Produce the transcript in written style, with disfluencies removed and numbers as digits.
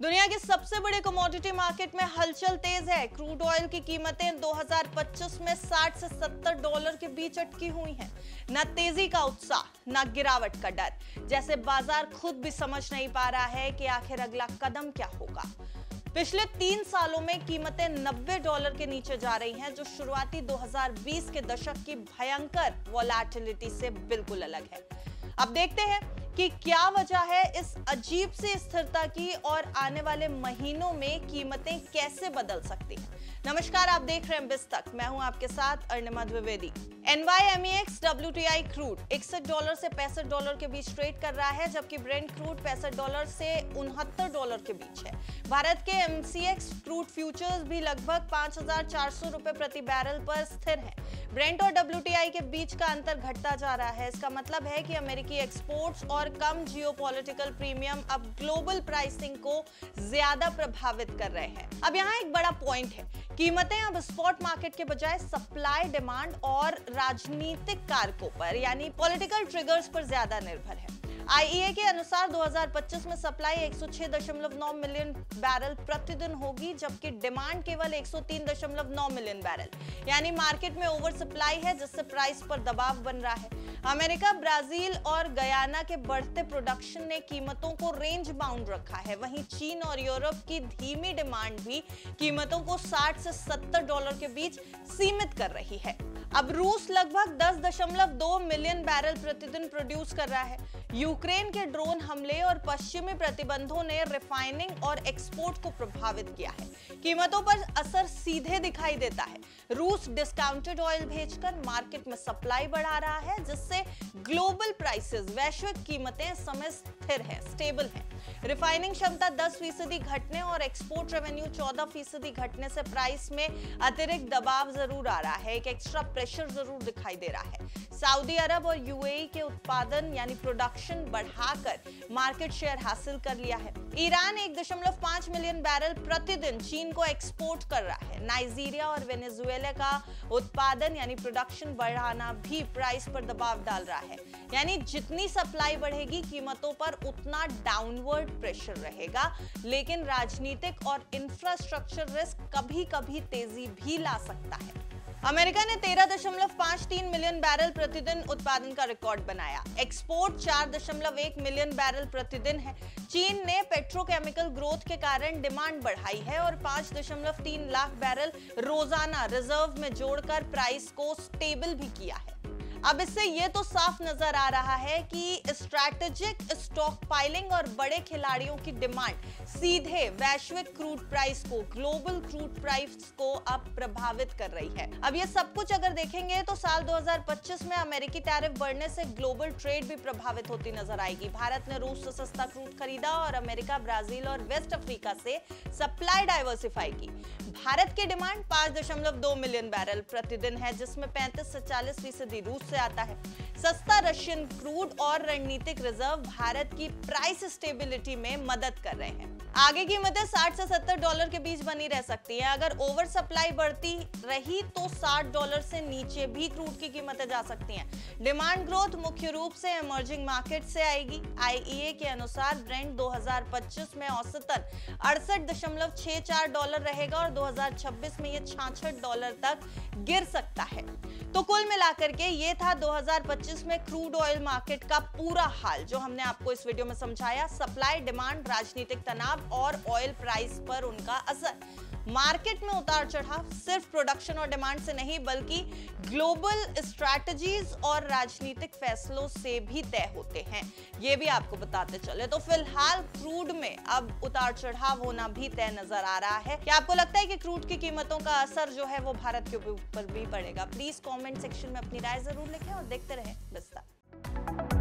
दुनिया के सबसे बड़े कमोडिटी मार्केट में हलचल तेज है। क्रूड ऑयल की कीमतें 2025 में 60 से 70 डॉलर के बीच अटकी हुई हैं। न तेजी का उत्साह, न गिरावट का डर, जैसे बाजार खुद भी समझ नहीं पा रहा है कि आखिर अगला कदम क्या होगा। पिछले 3 सालों में कीमतें 90 डॉलर के नीचे जा रही हैं, जो शुरुआती 2020 के दशक की भयंकर वोलेटिलिटी से बिल्कुल अलग है। अब देखते हैं कि क्या वजह है इस अजीब सी स्थिरता की और आने वाले महीनों में कीमतें कैसे बदल सकती हैं। नमस्कार, आप देख रहे हैं बिस्तक। मैं हूं आपके साथ Arnima Dwivedi. NYMEX WTI crude 61 dollar से 65 डॉलर के बीच ट्रेड कर रहा है, जबकि ब्रेंट क्रूड 65 डॉलर से 69 डॉलर के बीच है। भारत के MCX क्रूड फ्यूचर्स भी लगभग 5,400 रुपए प्रति बैरल पर स्थिर है। ब्रेंट और WTI के बीच का अंतर घटता जा रहा है। इसका मतलब है कि अमेरिकी एक्सपोर्ट्स और कम जियोपॉलिटिकल प्रीमियम अब ग्लोबल प्राइसिंग को ज्यादा प्रभावित कर रहे हैं। अब यहाँ एक बड़ा पॉइंट है, कीमतें अब स्पॉट मार्केट के बजाय सप्लाई, डिमांड और राजनीतिक कारकों पर यानी पॉलिटिकल ट्रिगर्स पर ज्यादा निर्भर है। IEA के अनुसार 2025 में सप्लाई 106.9 मिलियन बैरल प्रतिदिन होगी, जबकि डिमांड केवल 103.9 मिलियन बैरल। यानी मार्केट में ओवर सप्लाई है, जिससे प्राइस पर दबाव बन रहा है। अमेरिका, ब्राजील और गयाना के बढ़ते प्रोडक्शन ने कीमतों को रेंज बाउंड रखा है। वहीं चीन और यूरोप की धीमी डिमांड भी कीमतों को 60 से 70 डॉलर के बीच सीमित कर रही है। अब रूस लगभग 10.2 मिलियन बैरल प्रतिदिन प्रोड्यूस कर रहा है। यूक्रेन के ड्रोन हमले और पश्चिमी प्रतिबंधों ने रिफाइनिंग और एक्सपोर्ट को प्रभावित किया है। कीमतों पर असर सीधे दिखाई देता है। रूस डिस्काउंटेड ऑयल भेजकर मार्केट में सप्लाई बढ़ा रहा है, जिससे ग्लोबल प्राइसेस, वैश्विक कीमतें समय स्थिर है, स्टेबल है। रिफाइनिंग क्षमता 10% घटने और एक्सपोर्ट रेवेन्यू 14% घटने से प्राइस में अतिरिक्त दबाव जरूर आ रहा है, एक एक्स्ट्रा प्रेशर जरूर दिखाई दे रहा है। सऊदी अरब और UAE के उत्पादन यानी प्रोडक्शन बढ़ाकर मार्केट शेयर हासिल कर लिया है। ईरान 1.5 मिलियन बैरल प्रतिदिन चीन को एक्सपोर्ट कर रहा है। नाइजीरिया और वेनेजुएला का उत्पादन यानी प्रोडक्शन बढ़ाना भी प्राइस पर दबाव डाल रहा है। यानी जितनी सप्लाई बढ़ेगी, कीमतों पर उतना डाउनवर्ड प्रेशर रहेगा, लेकिन राजनीतिक और इंफ्रास्ट्रक्चर रिस्क कभी-कभी तेजी भी ला सकता है। अमेरिका ने 13.53 मिलियन बैरल प्रतिदिन उत्पादन का रिकॉर्ड बनाया। एक्सपोर्ट 4.1 मिलियन बैरल प्रतिदिन है। चीन ने पेट्रोकेमिकल ग्रोथ के कारण डिमांड बढ़ाई है और 5.3 लाख बैरल रोजाना रिजर्व में जोड़कर प्राइस को स्टेबल भी किया है। अब इससे ये तो साफ नजर आ रहा है कि स्ट्रैटेजिक स्टॉक पाइलिंग और बड़े खिलाड़ियों की डिमांड सीधे वैश्विक क्रूड प्राइस को, ग्लोबल क्रूड प्राइस को अब प्रभावित कर रही है। अब ये सब कुछ अगर देखेंगे तो साल 2025 में अमेरिकी टैरिफ बढ़ने से ग्लोबल ट्रेड भी प्रभावित होती नजर आएगी। भारत ने रूस से सस्ता क्रूड खरीदा और अमेरिका, ब्राजील और वेस्ट अफ्रीका से सप्लाई डाइवर्सिफाई की। भारत की डिमांड 5.2 मिलियन बैरल प्रतिदिन है, जिसमें 35 से 40% रूस से आता है। सस्ता रशियन क्रूड और रणनीतिक रिजर्व भारत की प्राइस स्टेबिलिटी में मदद कर रहे हैं। आगे कीमतें 60 से 70 डॉलर के बीच बनी रह सकती हैं। अगर ओवर सप्लाई बढ़ती रही तो 60 डॉलर से नीचे भी क्रूड की कीमतें जा सकती हैं। डिमांड ग्रोथ मुख्य रूप से इमर्जिंग मार्केट से आएगी। IEA के अनुसार ब्रेंट 2025 में औसतन 68.64 डॉलर रहेगा और 2026 में ये 66 डॉलर तक गिर सकता है। तो कुल मिलाकर के ये था 2025 में क्रूड ऑयल मार्केट का पूरा हाल, जो हमने आपको इस वीडियो में समझाया। सप्लाई, डिमांड, राजनीतिक तनाव और ऑयल प्राइस पर उनका असर। मार्केट में उतार चढ़ाव सिर्फ प्रोडक्शन और डिमांड से नहीं, बल्कि ग्लोबल स्ट्रैटेजीज और राजनीतिक फैसलों से भी तय होते हैं। ये भी आपको बताते चले। तो फिलहाल क्रूड में अब उतार चढ़ाव होना भी तय नजर आ रहा है। क्या आपको लगता है कि क्रूड की कीमतों का असर जो है वो भारत के ऊपर भी पड़ेगा? प्लीज कमेंट सेक्शन में अपनी राय जरूर लिखें और देखते रहें बिस्तक।